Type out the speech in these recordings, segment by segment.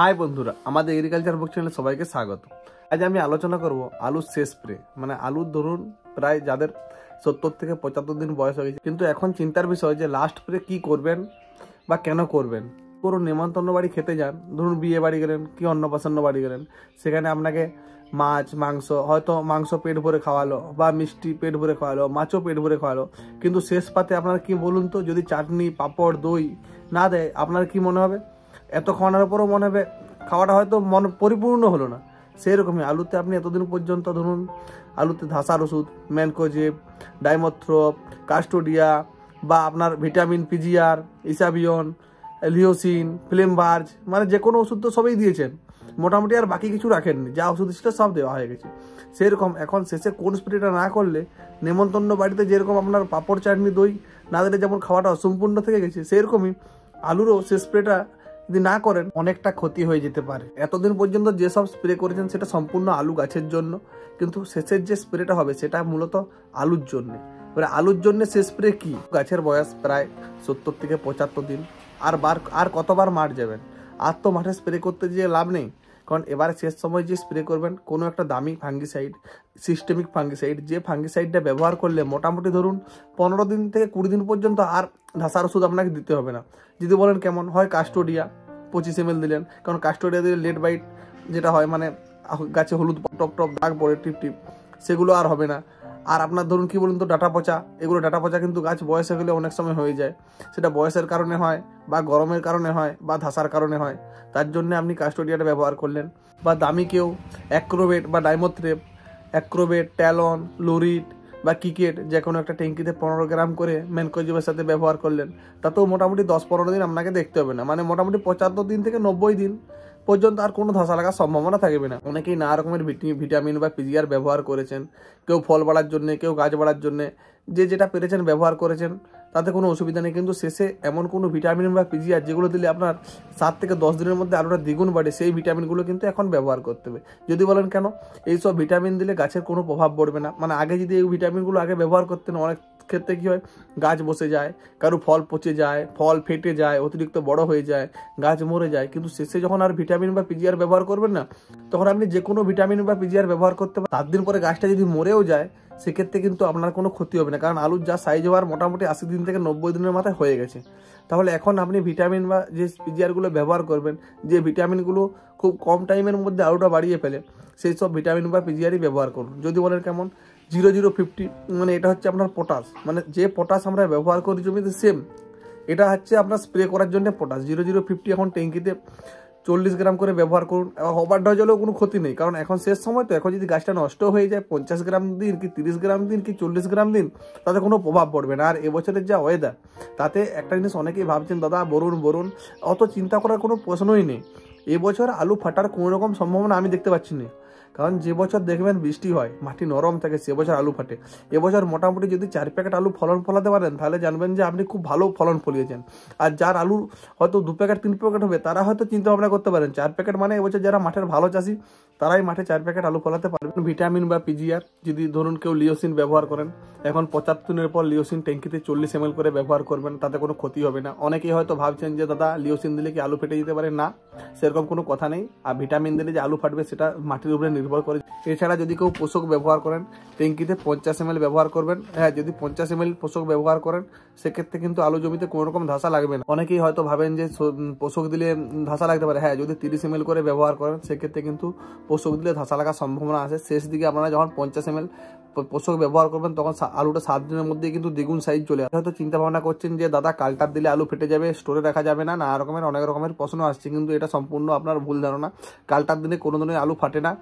High বন্ধুরা, আমাদের agriculture বুক চ্যানেলে সবাইকে স্বাগত। আজ আমি আলোচনা করব আলুর শেষ স্প্রে, মানে আলুর ধরুন প্রায় যাদের 70 থেকে 75 দিন বয়স হয়ে গেছে, কিন্তু এখন চিন্তার বিষয় যে লাস্ট স্প্রে কি করবেন বা কেন করবেন। কোনো নেমন্তন্ন বাড়ি খেতে যান, ধরুন বিয়ে বাড়ি গেলেন কি অন্নপ্রাশন্ন বাড়ি গেলেন, সেখানে আপনাকে মাছ মাংস, হয়তো মাংস পেট ভরে খাওয়ালো বা মিষ্টি পেট ভরে খাওয়ালো, মাছও পেট ভরে খাওয়ালো, কিন্তু শেষ পাতে আপনার কি বলুন তো, যদি চাটনি পাঁপড় দই না দেয় আপনার কি মনে হবে? এত খাওয়ানোর পরও মনে হবে খাওয়াটা হয়তো মন পরিপূর্ণ হলো না। সেই রকমই আলুতে আপনি এতদিন পর্যন্ত ধরুন আলুতে ধাসার ওষুধ ম্যানকোজেব, ডাইমথ্রোপ, কাস্টোডিয়া বা আপনার ভিটামিন পিজিআর, ইসাবিয়ন, লিওসিন, ফ্লেমভার্জ, মানে যে কোনো ওষুধ তো সবই দিয়েছেন, মোটামুটি আর বাকি কিছু রাখেননি, যা ওষুধ ছিল সব দেওয়া হয়ে গেছে। সেরকম এখন শেষে কোন স্প্রেটা না করলে নেমন্তন্ন বাড়িতে যেরকম আপনার পাঁপড় চাটনি দই না দিলে যেমন খাওয়াটা অসম্পূর্ণ থেকে গেছে, সেরকমই আলুরও সে স্প্রেটা যদি না করেন অনেকটা ক্ষতি হয়ে যেতে পারে। এতদিন পর্যন্ত যেসব স্প্রে করেছেন সেটা সম্পূর্ণ আলু গাছের জন্য, কিন্তু শেষের যে স্প্রেটা হবে সেটা মূলত আলুর জন্য। এবারে আলুর জন্য সে স্প্রে কি? গাছের বয়স প্রায় 70 থেকে 75 দিন, আর কতবার মাঠ যাবেন? আর তো মাঠে স্প্রে করতে গিয়ে লাভ নেই, কারণ এবারে শেষ সময় যে স্প্রে করবেন কোনো একটা দামি ফাঙ্গিসাইড, সিস্টেমিক ফাঙ্গিসাইড, যে ফাঙ্গিসাইডটা ব্যবহার করলে মোটামুটি ধরুন 15 দিন থেকে 20 দিন পর্যন্ত আর ধাসার ওষুধ আপনাকে দিতে হবে না। যদি বলেন কেমন হয়, কাস্টোডিয়া 25 ml দিলেন, কারণ কাস্টোডিয়া দিলে লেট বাইট যেটা হয়, মানে গাছে হলুদ টপ টপ দাগ পড়ে টিপ টিপ, সেগুলো আর হবে না। আর আপনার ধরুন কি বলুন তো, ডাটা পচা, এগুলো ডাটা পচা কিন্তু গাছ বয়সে গেলে অনেক সময় হয়ে যায়, সেটা বয়সের কারণে হয় বা গরমের কারণে হয় বা ধাসার কারণে হয়, তার জন্য আপনি কাস্টোডিয়াটা ব্যবহার করলেন। বা দামি কেউ অ্যাক্রোবেট বা ডাইমোথ্রেপ, অ্যাক্রোবেট, ট্যালন, লোরিট বা কিকেট যে কোনো একটা ট্যাঙ্কিতে 15 গ্রাম করে ম্যানকোজেবের সাথে ব্যবহার করলেন, তাতেও মোটামুটি 10-15 দিন আপনাকে দেখতে হবে না, মানে মোটামুটি 75 দিন থেকে 90 দিন পর্যন্ত আর কোনো ধসা লাগার সম্ভাবনা থাকবে না। অনেকেই নানা রকমের ভিটামিন বা পিজিআর ব্যবহার করেছেন, কেউ ফল বাড়ার জন্যে, কেউ গাছ বাড়ার জন্যে, যে যেটা পেরেছেন ব্যবহার করেছেন, তাতে কোনো অসুবিধা নেই। কিন্তু শেষে এমন কোনো ভিটামিন বা পিজিআর যেগুলো দিলে আপনার 7 থেকে 10 দিনের মধ্যে আলুটা দ্বিগুণ বাড়ে, সেই ভিটামিনগুলো কিন্তু এখন ব্যবহার করতে হবে। যদি বলেন কেন, এইসব ভিটামিন দিলে গাছের কোনো প্রভাব পড়বে না, মানে আগে যদি এই ভিটামিনগুলো আগে ব্যবহার করতেন, অনেক ক্ষেত্রে কী হয়, গাছ বসে যায়, কারো ফল পচে যায়, ফল ফেটে যায়, অতিরিক্ত বড় হয়ে যায়, গাছ মরে যায়। কিন্তু শেষে যখন আর ভিটামিন বা পিজিআর ব্যবহার করবেন না, তখন আপনি যে কোনো ভিটামিন বা পিজিআর ব্যবহার করতে পারেন। 7 দিন পরে গাছটা যদি মরেও যায়, সেক্ষেত্রে কিন্তু আপনার কোনো ক্ষতি হবে না, কারণ আলুর যা সাইজ হওয়ার মোটামুটি 80 দিন থেকে 90 দিনের মাথায় হয়ে গেছে। তাহলে এখন আপনি ভিটামিন বা যে পিজিআরগুলো ব্যবহার করবেন, যে ভিটামিনগুলো খুব কম টাইমের মধ্যে আলুটা বাড়িয়ে ফেলে, সেই সব ভিটামিন বা পিজিআরই ব্যবহার করুন। যদি বলেন কেমন, 0050, মানে এটা হচ্ছে আপনার পটাশ, মানে যে পটাশ আমরা ব্যবহার করি জমিতে সেম এটা হচ্ছে আপনার স্প্রে করার জন্য পটাশ। 0050 এখন ট্যাঙ্কিতে 40 গ্রাম করে ব্যবহার করুন। ওভারডোজ হলেও কোনো ক্ষতি নেই, কারণ এখন শেষ সময় তো, এখন যদি গাছটা নষ্ট হয়ে যায় 50 গ্রাম দিন কি 30 গ্রাম দিন কি 40 গ্রাম দিন, তাতে কোনো প্রভাব পড়বে না। আর এবছরের যা ওয়েদার, তাতে একটা জিনিস অনেকেই ভাবছেন দাদা বরুণ, অত চিন্তা করার কোনো প্রশ্নই নেই। এবছর আলু ফাটার কোনো রকম সম্ভাবনা আমি দেখতে পাচ্ছি না, কারণ যে বছর দেখবেন বৃষ্টি হয়, মাটি নরম থাকে, সে বছর আলু ফাটে। এবছর মোটামুটি যদি 4 প্যাকেট আলু ফলাতে পারেন, তাহলে জানবেন যে আপনি খুব ভালো ফলন ফলিয়েছেন। আর যার আলু হয়তো 2 প্যাকেট 3 প্যাকেট হবে, তারা হয়তো চিন্তা ভাবনা করতে পারেন 4 প্যাকেট, মানে এবছর যারা মাঠের ভালো চাষি তারাই মাঠে 4 প্যাকেট আলু ফলাতে পারবেন। ভিটামিন বা পিজিআর, যদি ধরুন কেউ লিওসিন ব্যবহার করেন, এখন 75 দিনের পর লিওসিন ট্যাঙ্কিতে 40 ml করে ব্যবহার করবেন, তাতে কোনো ক্ষতি হবে না। অনেকেই হয়তো ভাবছেন যে দাদা লিওসিন দিলে কি আলু ফেটে যেতে পারে, না, সেরকম কোনো কথা নেই। আর ভিটামিন দিলে যে আলু ফাটবে সেটা মাটির উপরে নির্ভর করে। এছাড়া যদি কেউ পোষক ব্যবহার করেন, ট্যাঙ্কিতে 50 ml ব্যবহার করবেন। হ্যাঁ, যদি 50 ml পোষক ব্যবহার করেন, সেক্ষেত্রে কিন্তু আলু জমিতে কোনো রকম ধাসা লাগবে না। অনেকেই হয়তো ভাবেন যে পোষক দিলে ধাসা লাগতে পারে। হ্যাঁ, যদি 30 ml করে ব্যবহার করেন, সেক্ষেত্রে কিন্তু পোষক দিলে ধাসা লাগার সম্ভাবনা আছে। শেষ দিকে আপনারা যখন 50 ml পোষক ব্যবহার করবেন, তখন আলুটা 7 দিনের মধ্যে কিন্তু দ্বিগুণ সাইজ চলে আসে। হয়তো চিন্তা ভাবনা করছেন যে দাদা কালটার দিলে আলু ফেটে যাবে, স্টোরে রাখা যাবে না, অনেক রকমের প্রশ্ন আসছে, কিন্তু এটা সম্পূর্ণ আপনার ভুল ধারণা। কালটার দিনে কোনো দিনই আলু ফাটে না,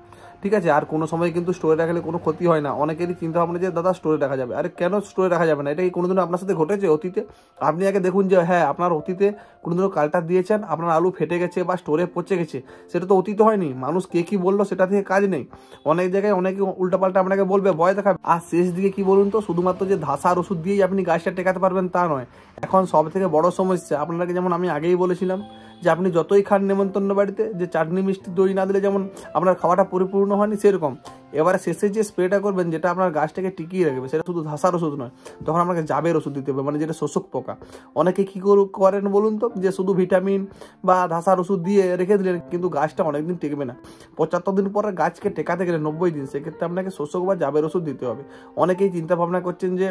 ঠিক আছে। আর কোনো সময় কিন্তু স্টোরে রাখলে কোনো ক্ষতি হয় না। অনেকেরই চিন্তা ভাবনা যে দাদা স্টোরে রাখা যাবে, আরে কেন স্টোরে রাখা যাবে না? এটা কি কোনোদিনও আপনার সাথে ঘটেছে অতীতে? আপনি আগে দেখুন যে হ্যাঁ, আপনার অতীতে কোনোদিনও কালটা দিয়েছেন, আপনার আলু ফেটে গেছে বা স্টোরে পচে গেছে, সেটা তো অতীত হয়নি। মানুষ কে কি বললো সেটা থেকে কাজ নেই। অনেক জায়গায় অনেকে উল্টাপাল্টা আপনাকে বলবে, ভয় দেখাবে। আর শেষ দিকে কি বলুন তো, শুধুমাত্র যে ধাসার ওষুধ দিয়েই আপনি গাছটা টেকাতে পারবেন তা নয়। এখন সব থেকে বড় সমস্যা আপনাকে, যেমন আমি আগেই বলেছিলাম, যে আপনি যতই খান নেমন্তন্ন বাড়িতে, যে চাটনি মিষ্টি দই না দিলে যেমন আপনার খাওয়াটা পরিপূর্ণ হয়নি, সেরকম এবারে শেষে যে স্প্রেটা করবেন, যেটা আপনার গাছটাকে টিকিয়ে রাখবে, সেটা শুধু ধাসার ওষুধ নয়, তখন আপনাকে জাবের ওষুধ দিতে হবে, মানে যেটা শোষক পোকা। অনেকে কী করেন বলুন তো, যে শুধু ভিটামিন বা ধাসার ওষুধ দিয়ে রেখে দিলেন, কিন্তু গাছটা অনেকদিন টিকবে না। 75 দিন পরে গাছকে টেকাতে গেলে 90 দিন, সেক্ষেত্রে আপনাকে শোষক বা জাবের ওষুধ দিতে হবে। অনেকেই চিন্তা ভাবনা করছেন যে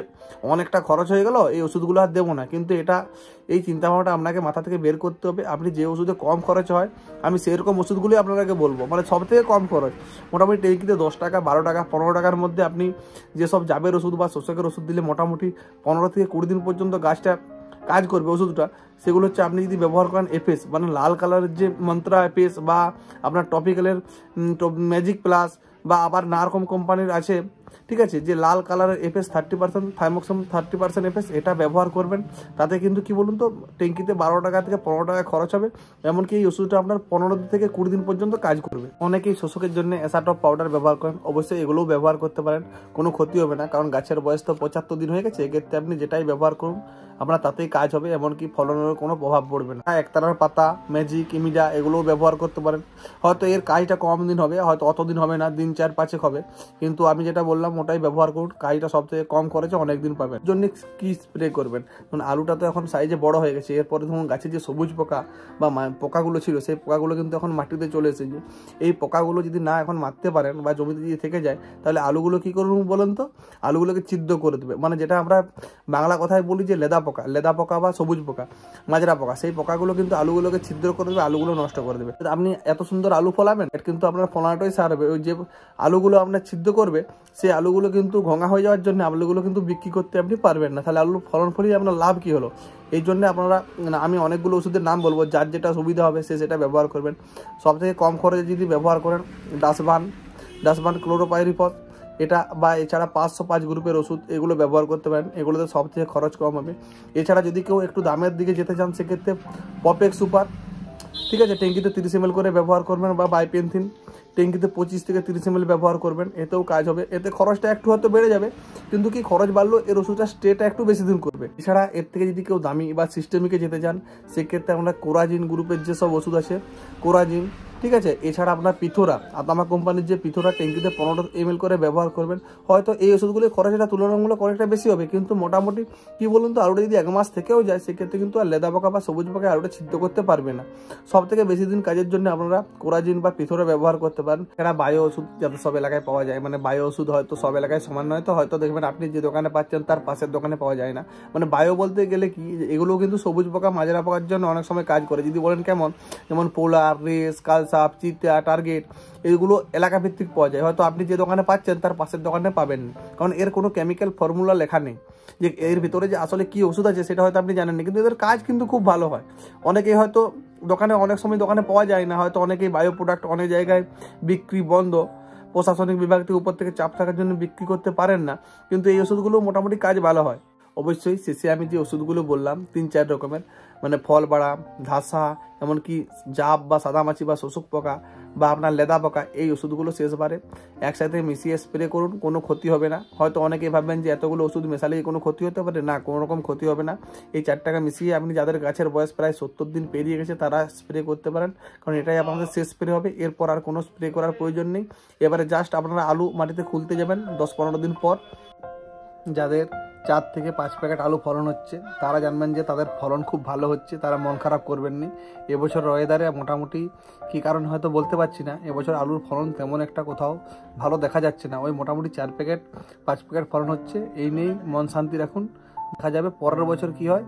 অনেকটা খরচ হয়ে গেল, এই ওষুধগুলো আর দেবো না, কিন্তু এই চিন্তাভাবনাটা আপনাকে মাথা থেকে বের করতে হবে। আপনি যে ওষুধে কম খরচ হয়, আমি সেরকম ওষুধগুলোই আপনাকে বলবো, মানে সব থেকে কম খরচ, মোটামুটি ট্যাঙ্কিতে 10 টাকা, 12 টাকা, 15 টাকার মধ্যে আপনি যেসব জাবের ওষুধ বা শোষকের ওষুধ দিলে মোটামুটি 15 থেকে 20 দিন পর্যন্ত গাছটা কাজ করবে ওষুধটা, সেগুলো হচ্ছে আপনি যদি ব্যবহার করেন এফএস, মানে লাল কালারের যে মন্ত্রা এফএস, বা আপনার টপিক্যালের ম্যাজিক প্লাস, বা আবার নানা রকম কোম্পানির আছে, ঠিক আছে, যে লাল কালারের এফএস 30%, থাইমোক্সাম 30% এফএস, এটা ব্যবহার করবেন। তাতে কিন্তু কি বলুন তো, ট্যাঙ্কিতে 12 টাকা থেকে 15 টাকা খরচ হবে, এমনকি এই ওষুধটা আপনার 15 থেকে 20 দিন পর্যন্ত কাজ করবে। অনেকেই শোষকের জন্য অ্যাসাটপ পাউডার ব্যবহার করেন, অবশ্যই এগুলোও ব্যবহার করতে পারেন, কোনো ক্ষতি হবে না, কারণ গাছের বয়স তো 75 দিন হয়ে গেছে। এক্ষেত্রে আপনি যেটাই ব্যবহার করুন আপনার তাতেই কাজ হবে, এমনকি ফলনের কোনো প্রভাব পড়বে না। একতারার পাতা, ম্যাজিক, ইমিডা এগুলোও ব্যবহার করতে পারেন। হয়তো এর কাজটা কম দিন হবে, হয়তো অতদিন হবে না, দিন 4-5 হবে, কিন্তু আমি যেটা বললাম ওটাই ব্যবহার করুন, কাজটা সবথেকে কম খরচে অনেক দিন পাবেন। জন্য কি স্প্রে করবেন, কারণ আলুটা তো এখন সাইজে বড় হয়ে গেছে, এরপরে ধরুন গাছে যে সবুজ পোকা বা পোকাগুলো ছিল, সেই পোকাগুলো কিন্তু এখন মাটিতে চলে এসেছে। এই পোকাগুলো যদি না এখন মারতে পারেন বা জমিতে যদি থেকে যায়, তাহলে আলুগুলো কি করুন বলুন তো, আলুগুলোকে ছিদ্র করে দেবে, মানে যেটা আমরা বাংলা কথায় বলি যে লেদা পোকা বা সবুজ পোকা, মাজরা পোকা, সেই পোকাগুলো কিন্তু আলুগুলোকে ছিদ্র করে দেবে, আলুগুলো নষ্ট করে দেবে। আপনি এত সুন্দর আলু ফলাবেন, কিন্তু আপনার ফলানোটাই সারবে, ওই যে আলুগুলো আপনার ছিদ্র করবে, সেই আলুগুলো কিন্তু ভঙা হয়ে যাওয়ার জন্য আলুগুলো কিন্তু বিক্রি করতে আপনি পারবেন না। তাহলে আলুর ফলন ফলিয়ে আপনার লাভ কি হলো? এই জন্য আপনারা, আমি অনেকগুলো ওষুধের নাম বলবো, যার যেটা সুবিধা হবে সে সেটা ব্যবহার করবেন। সবথেকে কম খরচে যদি ব্যবহার করেন ডাসবান ক্লোরোপাইরিফস, এটা বা এছাড়া 505 গ্রুপের ওষুধ, এগুলো ব্যবহার করতে পারেন, এগুলোতে সবথেকে খরচ কম হবে। এছাড়া যদি কেউ একটু দামের দিকে যেতে চান, সেক্ষেত্রে পপেক্স সুপার, ঠিক আছে, ট্যাঙ্কিতে 30 ml করে ব্যবহার করবেন, বা বাইপেনথিন ট্যাঙ্কিতে 25 থেকে 30 ml ব্যবহার করবেন, এতেও কাজ হবে। এতে খরচটা একটু হয়তো বেড়ে যাবে, কিন্তু কি খরচ বাড়লেও এর ওষুধটা স্টেটা একটু বেশি দিন করবে। এছাড়া এর থেকে যদি কেউ দামি বা সিস্টেমিকে যেতে চান, সেক্ষেত্রে আমরা কোরাজিন গ্রুপের যেসব ওষুধ আছে, কোরাজিন, ঠিক আছে, এছাড়া আপনার পিথোরা, আদামা কোম্পানির যে পিথোরা, ট্যাঙ্কিতে 15 ml করে ব্যবহার করবেন। হয়তো এই ওষুধগুলির খরচটা তুলনামূলক অনেকটা বেশি হবে, কিন্তু মোটামুটি কি বলুন তো, আলুটা যদি 1 মাস থেকেও যায়, সেক্ষেত্রে কিন্তু আর লেদা পোকা বা সবুজ পোকা আলুটা ছিদ্র করতে পারবে না। সব থেকে বেশি দিন কাজের জন্য আপনারা কোরাজিন বা পিথোরা ব্যবহার করতে পারেন। এরা বায়ো ওষুধ যাতে সব এলাকায় পাওয়া যায়, মানে বায়ো ওষুধ হয়তো সব এলাকায় সমান নয়, তো হয়তো দেখবেন আপনি যে দোকানে পাচ্ছেন তার পাশের দোকানে পাওয়া যায় না। মানে বায়ো বলতে গেলে কি, এগুলো কিন্তু সবুজ পোকা, মাজরা পোকার জন্য অনেক সময় কাজ করে। যদি বলেন কেমন, যেমন পোলার, রেস, কালসাপ, চিতা, টার্গেট, এগুলো এলাকা ভিত্তিক পাওয়া যায়, হয়তো আপনি যে দোকানে পাচ্ছেন তার পাশের দোকানে পাবেন, কারণ এর কোনো কেমিক্যাল ফর্মুলা লেখা নেই যে এর ভিতরে যে আসলে কি ওষুধ আছে, সেটা হয়তো আপনি জানেন না, কিন্তু এদের কাজ কিন্তু খুব ভালো হয়। অনেকেই হয়তো দোকানে, অনেক সময় দোকানে পাওয়া যায় না, হয়তো অনেকেই বায়ো প্রোডাক্ট অনেক জায়গায় বিক্রি বন্ধ, প্রশাসনিক বিভাগ থেকে উপর থেকে চাপ থাকার জন্য বিক্রি করতে পারেন না, কিন্তু এই ওষুধগুলো মোটামুটি কাজ ভালো হয়। অবশ্যই শেষে আমি যে ওষুধগুলো বললাম 3-4 রকমের, মানে ফল বাড়া, ধাসা, এমনকি জাপ বা সাদামাছি বা শোষক পোকা বা আপনার লেদা পোকা, এই ওষুধগুলো শেষবারে একসাথে মিশিয়ে স্প্রে করুন, কোনো ক্ষতি হবে না। হয়তো অনেকেই ভাববেন যে এতগুলো ওষুধ মেশালে কোনো ক্ষতি হতে পারে না, কোনো রকম ক্ষতি হবে না। এই 4 টাকা মিশিয়ে আপনি যাদের গাছের বয়স প্রায় 70 দিন পেরিয়ে গেছে, তারা স্প্রে করতে পারেন, কারণ এটাই আপনাদের শেষ স্প্রে হবে। এরপর আর কোনো স্প্রে করার প্রয়োজন নেই। এবারে জাস্ট আপনারা আলু মাটিতে খুলতে যাবেন 10-15 দিন পর। যাদের 4 থেকে 5 প্যাকেট আলু ফলন হচ্ছে, তারা জানবেন যে তাদের ফলন খুব ভালো হচ্ছে, তারা মন খারাপ করবেন না। এবছর ওয়েদারে মোটামুটি কী কারণ হয়তো বলতে পারছি না, এবছর আলুর ফলন তেমন একটা কোথাও ভালো দেখা যাচ্ছে না। ওই মোটামুটি 4 প্যাকেট 5 প্যাকেট ফলন হচ্ছে, এই নিয়েই মন শান্তি রাখুন, দেখা যাবে পরের বছর কি হয়।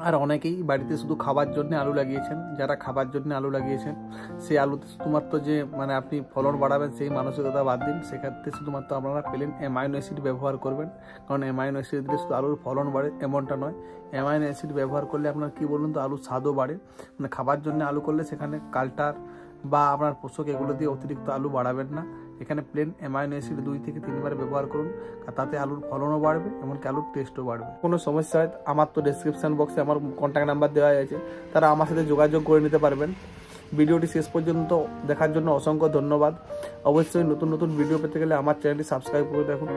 আর অনেকেই বাড়িতে শুধু খাবার জন্য আলু লাগিয়েছেন, যারা খাবার জন্য আলু লাগিয়েছেন, সেই আলুতে শুধুমাত্র যে মানে আপনি ফলন বাড়াবেন সেই মানসিকতা বাদ দিন। সেক্ষেত্রে শুধুমাত্র আপনারা প্লেন অ্যামাইনো অ্যাসিড ব্যবহার করবেন, কারণ অ্যামাইনো অ্যাসিড দিলে শুধু আলুর ফলন বাড়ে এমনটা নয়। অ্যামাইনো অ্যাসিড ব্যবহার করলে আপনার কী বলুন তো, আলুর স্বাদও বাড়ে। মানে খাবার জন্য আলু করলে সেখানে কাল্টার বা আপনার পোষক এগুলো দিয়ে অতিরিক্ত আলু বাড়াবেন না। এখানে প্লেন অ্যামাইনো অ্যাসিড 2 থেকে 3 বার ব্যবহার করুন, আর তাতে আলুর ফলনও বাড়বে, এমনকি আলুর টেস্টও বাড়বে। কোনো সমস্যা হয় আমার তো ডেসক্রিপশন বক্সে আমার কন্ট্যাক্ট নাম্বার দেওয়া আছে, তারা আমার সাথে যোগাযোগ করে নিতে পারবেন। ভিডিওটি শেষ পর্যন্ত দেখার জন্য অসংখ্য ধন্যবাদ। অবশ্যই নতুন নতুন ভিডিও পেতে গেলে আমার চ্যানেলটি সাবস্ক্রাইব করে রাখুন।